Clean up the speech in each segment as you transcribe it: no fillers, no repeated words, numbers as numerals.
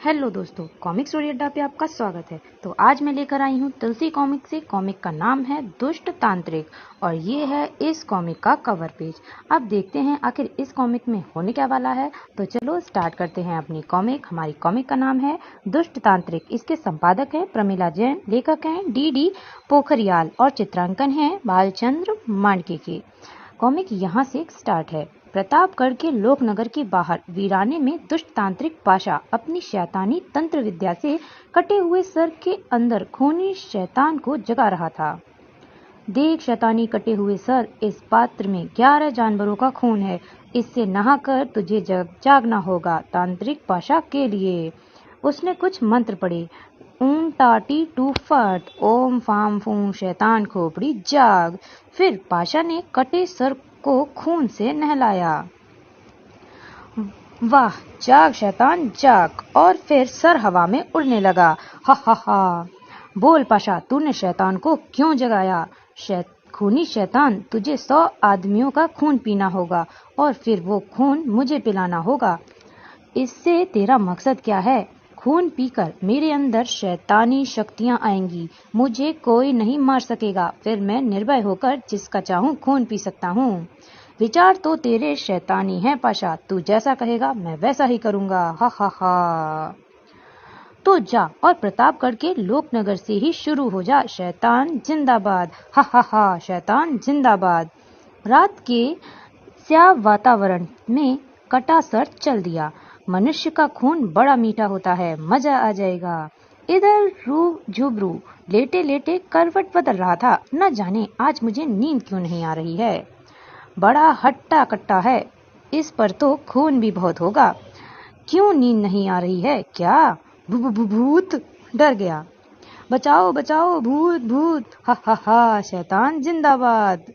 Hello दोस्तों, comic story अड्डा पे आपका स्वागत है। तो आज मैं लेकर आई हूँ तुलसी कॉमिक से। कॉमिक का नाम है दुष्ट तांत्रिक और ये है इस कॉमिक का कवर पेज। अब देखते हैं आखिर इस कॉमिक में होने क्या वाला है। तो चलो स्टार्ट करते हैं अपनी कॉमिक। हमारी कॉमिक का नाम है दुष्ट तांत्रिक। इसके संपादक है प्रमिला जैन, लेखक हैं डी पोखरियाल और चित्रांकन है बालचंद्र मांडके के। कॉमिक यहाँ से स्टार्ट है। प्रतापगढ़ के लोकनगर के बाहर वीराने में दुष्ट तांत्रिक पाशा अपनी शैतानी तंत्र विद्या से कटे हुए सर के अंदर खूनी शैतान को जगा रहा था। देख शैतानी कटे हुए सर, इस पात्र में 11 जानवरों का खून है। इससे नहाकर तुझे जागना होगा तांत्रिक पाशा के लिए। उसने कुछ मंत्र पढ़े। ऊं टाटी टू फट, ओम फाम फूं शैतान खोपड़ी जाग। फिर पाशा ने कटे सर को खून से नहलाया। वाह, जाग शैतान जाग। और फिर सर हवा में उड़ने लगा। हा हा हा। बोल पाशा, तूने शैतान को क्यों जगाया? खूनी शैतान, तुझे 100 आदमियों का खून पीना होगा और फिर वो खून मुझे पिलाना होगा। इससे तेरा मकसद क्या है? खून पीकर मेरे अंदर शैतानी शक्तियां आएंगी, मुझे कोई नहीं मार सकेगा। फिर मैं निर्भय होकर जिसका चाहूं खून पी सकता हूं। विचार तो तेरे शैतानी हैं पाशा, तू जैसा कहेगा मैं वैसा ही करूंगा। हा हा हा। तो जा और प्रतापगढ़ के लोकनगर से ही शुरू हो जा। शैतान जिंदाबाद। हा हा हा। शैतान जिंदाबाद। रात के स्याह वातावरण में कटा सर चल दिया। मनुष्य का खून बड़ा मीठा होता है, मजा आ जाएगा। इधर झुबरू लेटे लेटे करवट बदल रहा था। न जाने आज मुझे नींद क्यों नहीं आ रही है। बड़ा हट्टा कट्टा है, इस पर तो खून भी बहुत होगा। क्यों नींद नहीं आ रही है? क्या भूत? डर गया। बचाओ बचाओ, भूत भूत। हा हा हा। शैतान जिंदाबाद।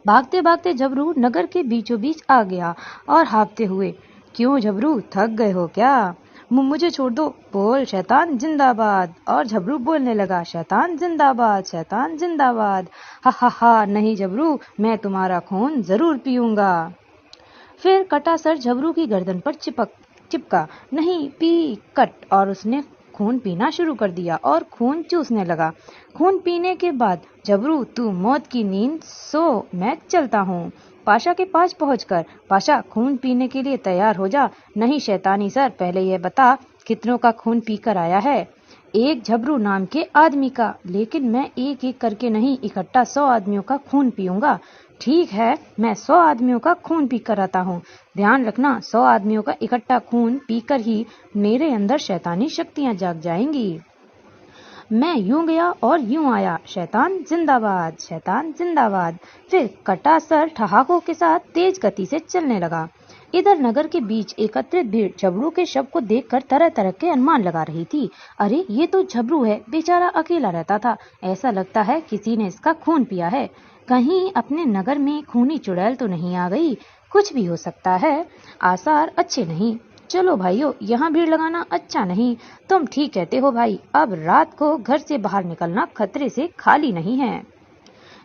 भागते भागते झबरू नगर के बीचों बीच आ गया और हाँफते हुए, क्यों झबरू, थक गए हो क्या? मुझे छोड़ दो। बोल शैतान जिंदाबाद। और झबरू बोलने लगा, शैतान जिंदाबाद, शैतान जिंदाबाद। हा हा हा। नहीं झबरू, मैं तुम्हारा खून जरूर पीऊंगा। फिर कटा सर झबरू की गर्दन पर चिपका। नहीं पी कट। और उसने खून पीना शुरू कर दिया और खून चूसने लगा। खून पीने के बाद, झबरू तू मौत की नींद सो, मैं चलता हूँ। पाशा के पास पहुंचकर, पाशा खून पीने के लिए तैयार हो जा। नहीं शैतानी सर, पहले यह बता कितनों का खून पीकर आया है? एक झबरू नाम के आदमी का, लेकिन मैं एक एक करके नहीं, इकट्ठा 100 आदमियों का खून पीऊंगा। ठीक है, मैं 100 आदमियों का खून पीकर आता हूँ। ध्यान रखना, 100 आदमियों का इकट्ठा खून पीकर ही मेरे अंदर शैतानी शक्तियां जाग जाएंगी। मैं यूं गया और यूं आया। शैतान जिंदाबाद, शैतान जिंदाबाद। फिर कटा सर ठहाकों के साथ तेज गति से चलने लगा। इधर नगर के बीच एकत्रित भीड़ झबरू के शव को देखकर तरह तरह के अनुमान लगा रही थी। अरे ये तो झबरू है, बेचारा अकेला रहता था। ऐसा लगता है किसी ने इसका खून पिया है। कहीं अपने नगर में खूनी चुड़ैल तो नहीं आ गई? कुछ भी हो सकता है, आसार अच्छे नहीं। चलो भाइयों, यहाँ भीड़ लगाना अच्छा नहीं। तुम ठीक कहते हो भाई, अब रात को घर से बाहर निकलना खतरे से खाली नहीं है।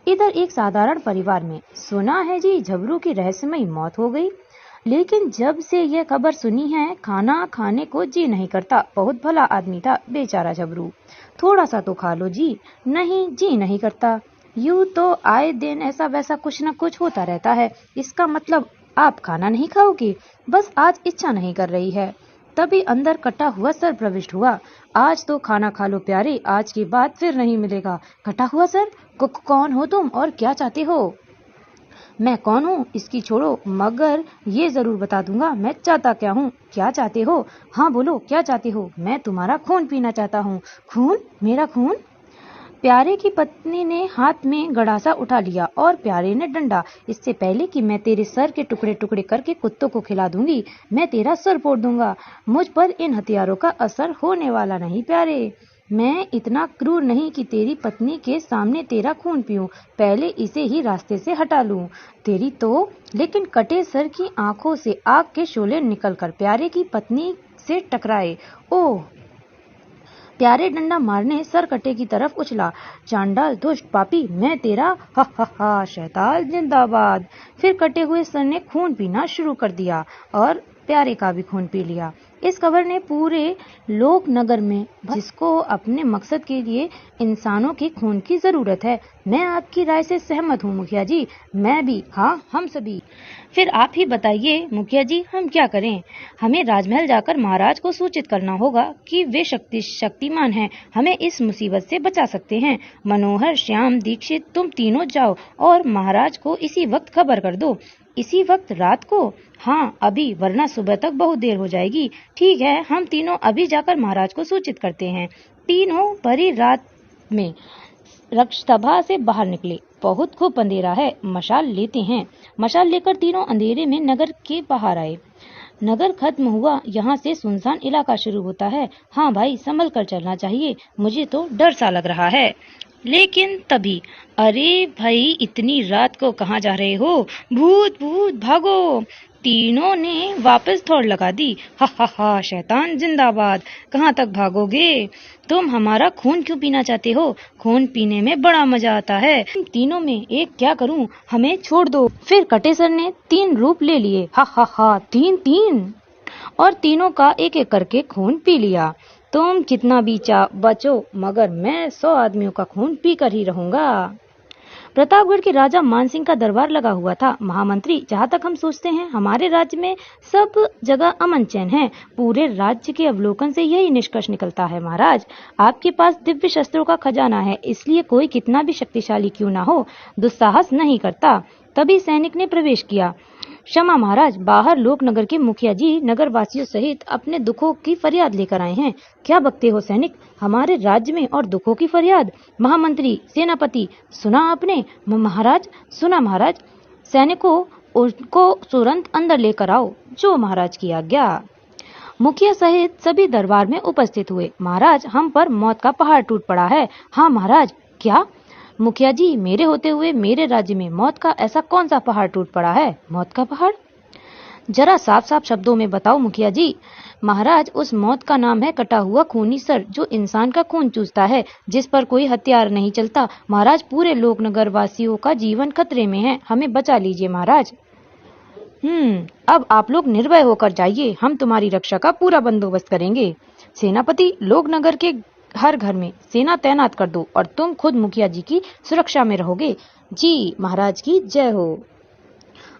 इधर एक साधारण परिवार में सुना है जी झबरू की रहस्यमयी मौत हो गई, लेकिन जब से यह खबर सुनी है खाना खाने को जी नहीं करता। बहुत भला आदमी था बेचारा झबरू, थोड़ा सा तो खा लो जी। नहीं, जी नहीं करता। यूं तो आए दिन ऐसा वैसा कुछ न कुछ होता रहता है। इसका मतलब आप खाना नहीं खाओगे? बस आज इच्छा नहीं कर रही है। तभी अंदर कटा हुआ सर प्रविष्ट हुआ। आज तो खाना खा लो प्यारे, आज के बाद फिर नहीं मिलेगा। कटा हुआ सर, कौन हो तुम और क्या चाहते हो? मैं कौन हूँ इसकी छोड़ो, मगर ये जरूर बता दूंगा मैं चाहता क्या हूँ। क्या चाहते हो? हाँ बोलो, क्या चाहते हो? मैं तुम्हारा खून पीना चाहता हूँ। खून? मेरा खून? प्यारे की पत्नी ने हाथ में गड़ासा उठा लिया और प्यारे ने डंडा। इससे पहले कि मैं तेरे सर के टुकड़े टुकड़े करके कुत्तों को खिला दूंगी, मैं तेरा सर फोड़ दूंगा। मुझ पर इन हथियारों का असर होने वाला नहीं प्यारे। मैं इतना क्रूर नहीं कि तेरी पत्नी के सामने तेरा खून पीऊं। पहले इसे ही रास्ते से हटा लूं। तेरी तो। लेकिन कटे सर की आंखों से आग के शोले निकलकर प्यारे की पत्नी से टकराए। ओह! प्यारे डंडा मारने सर कटे की तरफ उछला। चांडाल, दुष्ट, पापी, मैं तेरा। हा हा हा। शैतान जिंदाबाद। फिर कटे हुए सर ने खून पीना शुरू कर दिया और प्यारे का भी खून पी लिया। इस खबर ने पूरे लोक नगर में, जिसको अपने मकसद के लिए इंसानों के खून की जरूरत है। मैं आपकी राय से सहमत हूँ मुखिया जी, मैं भी, हाँ हम सभी। फिर आप ही बताइए मुखिया जी, हम क्या करें? हमें राजमहल जाकर महाराज को सूचित करना होगा कि वे शक्तिमान हैं, हमें इस मुसीबत से बचा सकते हैं। मनोहर, श्याम, दीक्षित, तुम तीनों जाओ और महाराज को इसी वक्त खबर कर दो। इसी वक्त रात को? हाँ अभी, वरना सुबह तक बहुत देर हो जाएगी। ठीक है, हम तीनों अभी जाकर महाराज को सूचित करते हैं। तीनों भरी रात में रक्षसभा से बाहर निकले। बहुत खूब अंधेरा है, मशाल लेते हैं। मशाल लेकर तीनों अंधेरे में नगर के बाहर आए। नगर खत्म हुआ, यहाँ से सुनसान इलाका शुरू होता है। हाँ भाई, संभल कर चलना चाहिए, मुझे तो डर सा लग रहा है। लेकिन तभी, अरे भाई इतनी रात को कहाँ जा रहे हो? भूत भूत भागो! तीनों ने वापस दौड़ लगा दी। हा हा हा, शैतान जिंदाबाद! कहाँ तक भागोगे? तुम हमारा खून क्यों पीना चाहते हो? खून पीने में बड़ा मजा आता है। तीनों में एक क्या करूं? हमें छोड़ दो। फिर कटेसर ने 3 रूप ले लिए। हा हा हा, 3 और तीनों का एक एक करके खून पी लिया। तुम कितना भी बचो, मगर मैं 100 आदमियों का खून पीकर ही रहूंगा। प्रतापगढ़ के राजा मानसिंह का दरबार लगा हुआ था। महामंत्री, जहाँ तक हम सोचते हैं हमारे राज्य में सब जगह अमन चैन है। पूरे राज्य के अवलोकन से यही निष्कर्ष निकलता है महाराज, आपके पास दिव्य शस्त्रों का खजाना है, इसलिए कोई कितना भी शक्तिशाली क्यों ना हो, दुस्साहस नहीं करता। तभी सैनिक ने प्रवेश किया। क्षमा महाराज, बाहर लोकनगर के मुखिया जी नगर वासियों सहित अपने दुखों की फरियाद लेकर आए हैं। क्या बकते हो सैनिक, हमारे राज्य में और दुखों की फरियाद? महामंत्री, सेनापति, सुना आपने? महाराज, सुना महाराज। सैनिकों, उनको तुरंत अंदर लेकर आओ। जो महाराज की आज्ञा। मुखिया सहित सभी दरबार में उपस्थित हुए। महाराज, हम पर मौत का पहाड़ टूट पड़ा है। हाँ महाराज। क्या? मुखिया जी, मेरे होते हुए मेरे राज्य में मौत का ऐसा कौन सा पहाड़ टूट पड़ा है? मौत का पहाड़? जरा साफ साफ शब्दों में बताओ मुखिया जी। महाराज, उस मौत का नाम है कटा हुआ खूनी सर, जो इंसान का खून चूसता है, जिस पर कोई हथियार नहीं चलता। महाराज, पूरे लोकनगर वासियों का जीवन खतरे में है, हमें बचा लीजिए महाराज। अब आप लोग निर्भय होकर जाइए, हम तुम्हारी रक्षा का पूरा बंदोबस्त करेंगे। सेनापति, लोकनगर के हर घर में सेना तैनात कर दो और तुम खुद मुखिया जी की सुरक्षा में रहोगे। जी महाराज की जय हो।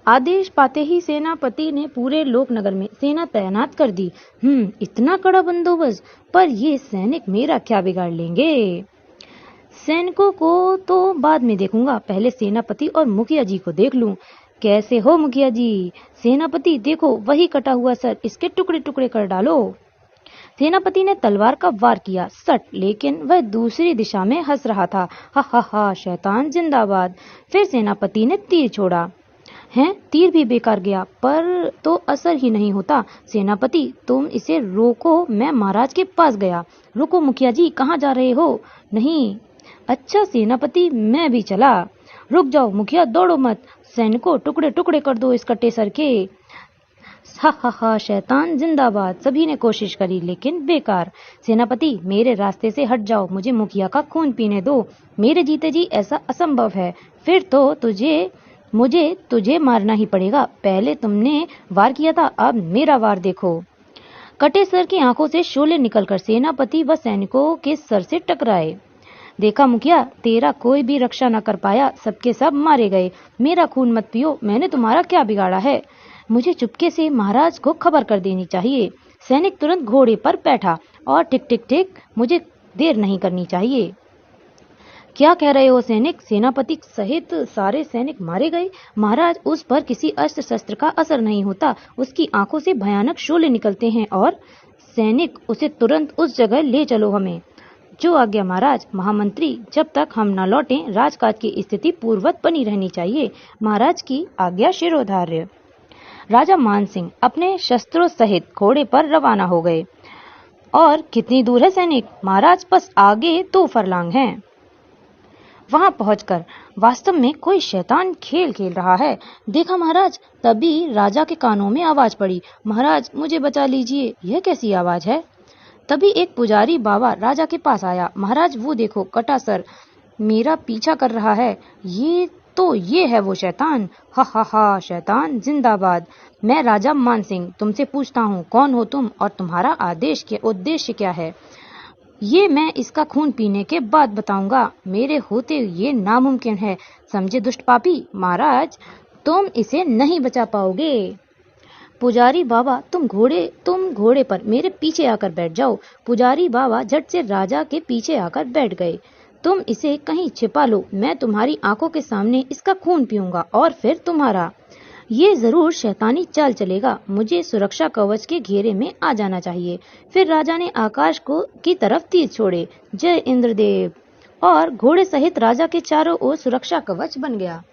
आदेश पाते ही सेनापति ने पूरे लोकनगर में सेना तैनात कर दी। इतना कड़ा बंदोबस्त, पर ये सैनिक मेरा क्या बिगाड़ लेंगे? सैनिकों को तो बाद में देखूंगा, पहले सेनापति और मुखिया जी को देख लूं। कैसे हो मुखिया जी? सेनापति, देखो वही कटा हुआ सर, इसके टुकड़े टुकड़े कर डालो। सेनापति ने तलवार का वार किया, सट, लेकिन वह दूसरी दिशा में हंस रहा था। हा हा हा, शैतान जिंदाबाद। फिर सेनापति ने तीर छोड़ा। तीर भी बेकार गया, पर तो असर ही नहीं होता। सेनापति, तुम इसे रोको, मैं महाराज के पास गया। रुको मुखिया जी, कहाँ जा रहे हो? नहीं। अच्छा सेनापति, मैं भी चला। रुक जाओ मुखिया, दौड़ो मत। सैनिकों, टुकड़े टुकड़े कर दो इस कटे सर के। हा हा हा, शैतान जिंदाबाद। सभी ने कोशिश करी, लेकिन बेकार। सेनापति, मेरे रास्ते से हट जाओ, मुझे मुखिया का खून पीने दो। मेरे जीते जी ऐसा असंभव है। फिर तो मुझे तुझे मारना ही पड़ेगा। पहले तुमने वार किया था, अब मेरा वार देखो। कटे सर की आंखों से शोले निकलकर सेनापति व सैनिकों के सर से टकराए। देखा मुखिया, तेरा कोई भी रक्षा न कर पाया, सबके सब मारे गए। मेरा खून मत पियो, मैंने तुम्हारा क्या बिगाड़ा है? मुझे चुपके से महाराज को खबर कर देनी चाहिए। सैनिक तुरंत घोड़े पर बैठा और टिक टिक टिक, मुझे देर नहीं करनी चाहिए। क्या कह रहे हो सैनिक? सेनापति सहित सारे सैनिक मारे गए? महाराज, उस पर किसी अस्त्र शस्त्र का असर नहीं होता, उसकी आंखों से भयानक शोले निकलते हैं। और सैनिक, उसे तुरंत उस जगह ले चलो हमें। जो आज्ञा महाराज। महामंत्री, जब तक हम न लौटें राजकाज की स्थिति पूर्ववत बनी रहनी चाहिए। महाराज की आज्ञा शिरोधार्य। राजा मानसिंह अपने शस्त्रों सहित घोड़े पर रवाना हो गए। और कितनी दूर है सैनिक? महाराज, बस आगे 2 फरलांग हैं। वहां पहुंचकर वास्तव में कोई शैतान खेल खेल रहा है। देखा महाराज, तभी राजा के कानों में आवाज पड़ी, महाराज मुझे बचा लीजिए। यह कैसी आवाज है? तभी एक पुजारी बाबा राजा के पास आया। महाराज, वो देखो, कटा सर मेरा पीछा कर रहा है। ये तो ये है वो शैतान। हा हा हा, शैतान जिंदाबाद। मैं राजा मानसिंह तुमसे पूछता हूँ, कौन हो तुम और तुम्हारा आदेश के उद्देश्य क्या है? ये मैं इसका खून पीने के बाद बताऊंगा। मेरे होते ये नामुमकिन है, समझे दुष्ट पापी। महाराज, तुम इसे नहीं बचा पाओगे। पुजारी बाबा, तुम घोड़े पर मेरे पीछे आकर बैठ जाओ। पुजारी बाबा झट से राजा के पीछे आकर बैठ गए। तुम इसे कहीं छिपा लो, मैं तुम्हारी आंखों के सामने इसका खून पीऊंगा और फिर तुम्हारा। ये जरूर शैतानी चाल चलेगा। मुझे सुरक्षा कवच के घेरे में आ जाना चाहिए। फिर राजा ने आकाश की तरफ तीर छोड़े। जय इंद्रदेव। और घोड़े सहित राजा के चारों ओर सुरक्षा कवच बन गया।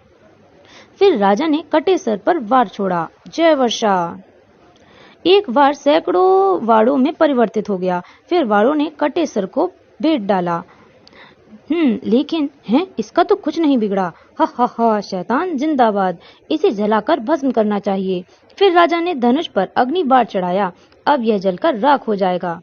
फिर राजा ने कटे सर पर वार छोड़ा। जय वर्षा। एक वार सैकड़ों वारों में परिवर्तित हो गया। फिर वारों ने कटे सर को भेद डाला। लेकिन इसका तो कुछ नहीं बिगड़ा। हा हा हा, शैतान जिंदाबाद। इसे जलाकर भस्म करना चाहिए। फिर राजा ने धनुष पर अग्नि बाण चढ़ाया। अब यह जलकर राख हो जाएगा।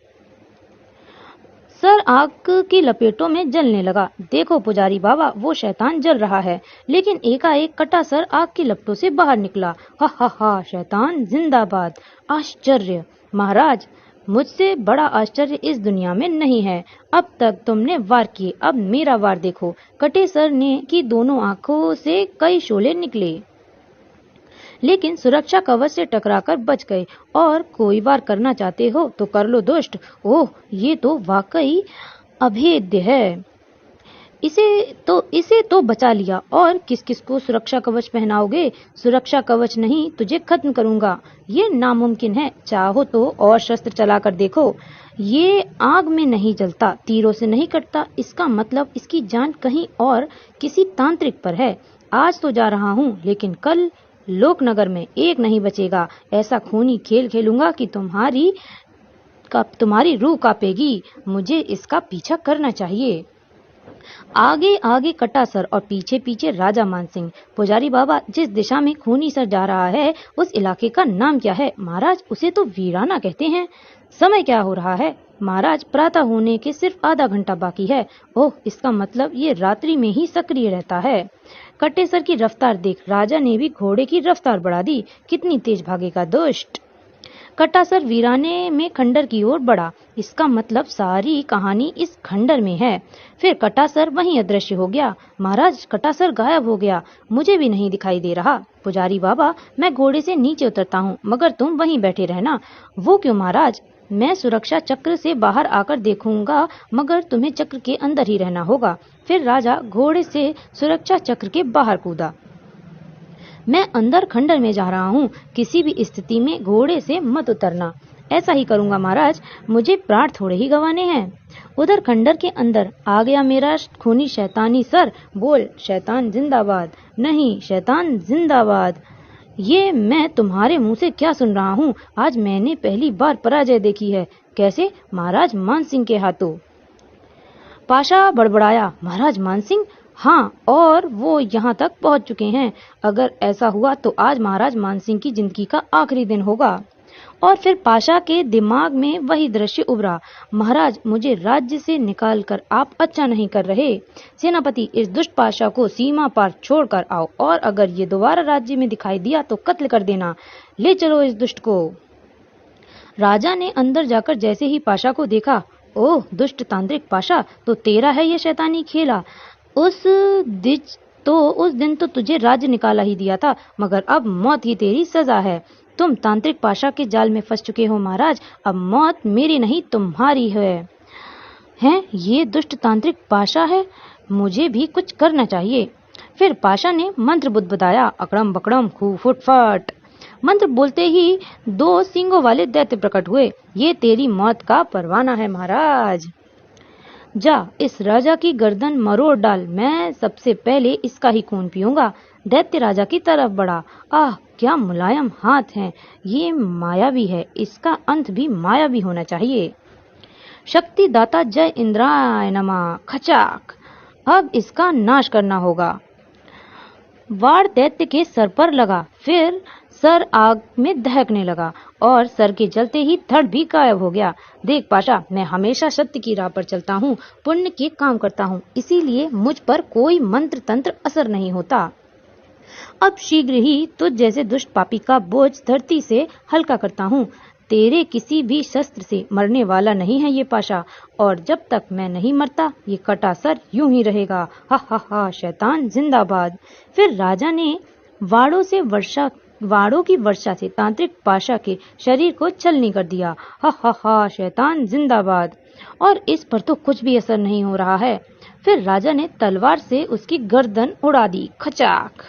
सर आग की लपेटों में जलने लगा। देखो पुजारी बाबा, वो शैतान जल रहा है। लेकिन एकाएक कटा सर आग की लपटों से बाहर निकला। हा हा हा, शैतान जिंदाबाद। आश्चर्य महाराज, मुझसे बड़ा आश्चर्य इस दुनिया में नहीं है। अब तक तुमने वार किए, अब मेरा वार देखो। कटे सर ने की दोनों आंखों से कई शोले निकले, लेकिन सुरक्षा कवच से टकराकर बच गए। और कोई वार करना चाहते हो तो कर लो दुष्ट। ओह, ये तो वाकई अभेद्य है। इसे तो बचा लिया। और किस किस को सुरक्षा कवच पहनाओगे? सुरक्षा कवच नहीं, तुझे खत्म करूंगा। ये नामुमकिन है। चाहो तो और शस्त्र चलाकर देखो। ये आग में नहीं जलता, तीरों से नहीं कटता। इसका मतलब इसकी जान कहीं और किसी तांत्रिक पर है। आज तो जा रहा हूँ, लेकिन कल लोकनगर में एक नहीं बचेगा। ऐसा खूनी खेल खेलूंगा कि तुम्हारी रूह कांपेगी। मुझे इसका पीछा करना चाहिए। आगे आगे कटा सर और पीछे पीछे राजा मानसिंह। पुजारी बाबा, जिस दिशा में खूनी सर जा रहा है उस इलाके का नाम क्या है? महाराज, उसे तो वीराना कहते हैं। समय क्या हो रहा है? महाराज, प्रातः होने के सिर्फ आधा घंटा बाकी है। ओह, इसका मतलब ये रात्रि में ही सक्रिय रहता है। कटे सर की रफ्तार देख राजा ने भी घोड़े की रफ्तार बढ़ा दी। कितनी तेज भागेगा दुष्ट। कटा सर वीराने में खंडर की ओर बढ़ा। इसका मतलब सारी कहानी इस खंडर में है। फिर कटा सर वहीं अदृश्य हो गया। महाराज, कटा सर गायब हो गया, मुझे भी नहीं दिखाई दे रहा। पुजारी बाबा, मैं घोड़े से नीचे उतरता हूँ, मगर तुम वहीं बैठे रहना। वो क्यों महाराज? मैं सुरक्षा चक्र से बाहर आकर देखूंगा, मगर तुम्हें चक्र के अंदर ही रहना होगा। फिर राजा घोड़े से सुरक्षा चक्र के बाहर कूदा। मैं अंदर खंडर में जा रहा हूँ, किसी भी स्थिति में घोड़े से मत उतरना। ऐसा ही करूंगा महाराज, मुझे प्राण थोड़े ही गंवाने हैं। उधर खंडर के अंदर आ गया मेरा खूनी शैतानी सर। बोल, शैतान जिंदाबाद। नहीं, शैतान जिंदाबाद। ये मैं तुम्हारे मुंह से क्या सुन रहा हूँ? आज मैंने पहली बार पराजय देखी है। कैसे? महाराज मानसिंह के हाथों। पाशा बड़बड़ाया। महाराज मानसिंह? हाँ, और वो यहाँ तक पहुँच चुके हैं। अगर ऐसा हुआ तो आज महाराज मानसिंह की जिंदगी का आखिरी दिन होगा। और फिर पाशा के दिमाग में वही दृश्य उभरा। महाराज, मुझे राज्य से निकालकर आप अच्छा नहीं कर रहे। सेनापति, इस दुष्ट पाशा को सीमा पार छोड़कर आओ, और अगर ये दोबारा राज्य में दिखाई दिया तो कत्ल कर देना। ले चलो इस दुष्ट को। राजा ने अंदर जाकर जैसे ही पाशा को देखा, ओह दुष्ट तांत्रिक पाशा, तो तेरा है ये शैतानी खेला। उस दिन तो तुझे राज्य निकाला ही दिया था, मगर अब मौत ही तेरी सजा है। तुम तांत्रिक पाशा के जाल में फंस चुके हो महाराज। अब मौत मेरी नहीं तुम्हारी है। ये दुष्ट तांत्रिक पाशा है, मुझे भी कुछ करना चाहिए। फिर पाशा ने मंत्र बुदबुदाया। अकड़म बकड़म खूब फुटफट। मंत्र बोलते ही 2 सींगों वाले दैत्य प्रकट हुए। ये तेरी मौत का परवाना है महाराज। जा, इस राजा की गर्दन मरोड़ डाल। मैं सबसे पहले इसका ही खून पीऊंगा। दैत्य राजा की तरफ बढ़ा। आह, क्या मुलायम हाथ हैं। ये मायावी है, इसका अंत भी मायावी होना चाहिए। शक्ति दाता जय इंद्राय नमः। खचाक। अब इसका नाश करना होगा। वार दैत्य के सर पर लगा। फिर सर आग में दहकने लगा और सर के जलते ही धड़ भी गायब हो गया। देख पाशा, मैं हमेशा सत्य की राह पर चलता हूँ, पुण्य के काम करता हूँ, इसीलिए मुझ पर कोई मंत्र तंत्र असर नहीं होता। अब शीघ्र ही तुझ जैसे दुष्ट पापी का बोझ धरती से हल्का करता हूँ। तेरे किसी भी शस्त्र से मरने वाला नहीं है ये पाशा, और जब तक मैं नहीं मरता ये कटा सर यूं ही रहेगा। हा हा हा, शैतान जिंदाबाद। फिर राजा ने वाड़ों की वर्षा से तांत्रिक पाशा के शरीर को छलनी कर दिया। हा हा हा, शैतान जिंदाबाद। और इस पर तो कुछ भी असर नहीं हो रहा है। फिर राजा ने तलवार से उसकी गर्दन उड़ा दी, खचाक।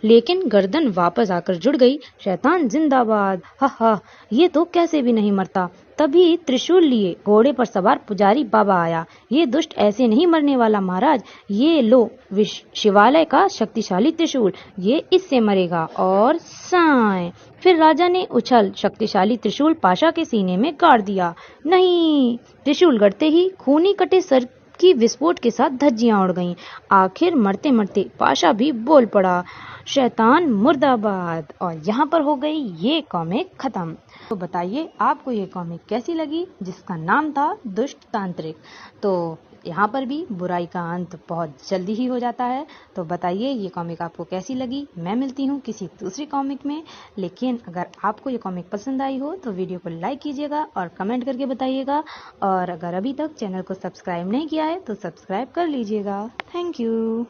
लेकिन गर्दन वापस आकर जुड़ गई। शैतान जिंदाबाद। हा हा, ये तो कैसे भी नहीं मरता। तभी त्रिशूल लिए घोड़े पर सवार पुजारी बाबा आया। ये दुष्ट ऐसे नहीं मरने वाला महाराज, ये लो शिवालय का शक्तिशाली त्रिशूल, ये इससे मरेगा। और साए, फिर राजा ने उछल शक्तिशाली त्रिशूल पाशा के सीने में गाड़ दिया। नहीं, त्रिशूल गड़ते ही खूनी कटे सर की विस्फोट के साथ धज्जियां उड़ गईं। आखिर मरते मरते पाशा भी बोल पड़ा, शैतान मुर्दाबाद। और यहाँ पर हो गई ये कॉमिक खत्म। तो बताइए आपको ये कॉमिक कैसी लगी, जिसका नाम था दुष्ट तांत्रिक। तो यहाँ पर भी बुराई का अंत बहुत जल्दी ही हो जाता है। तो बताइए ये कॉमिक आपको कैसी लगी। मैं मिलती हूँ किसी दूसरी कॉमिक में। लेकिन अगर आपको ये कॉमिक पसंद आई हो तो वीडियो को लाइक कीजिएगा और कमेंट करके बताइएगा। और अगर अभी तक चैनल को सब्सक्राइब नहीं किया है तो सब्सक्राइब कर लीजिएगा। Thank you.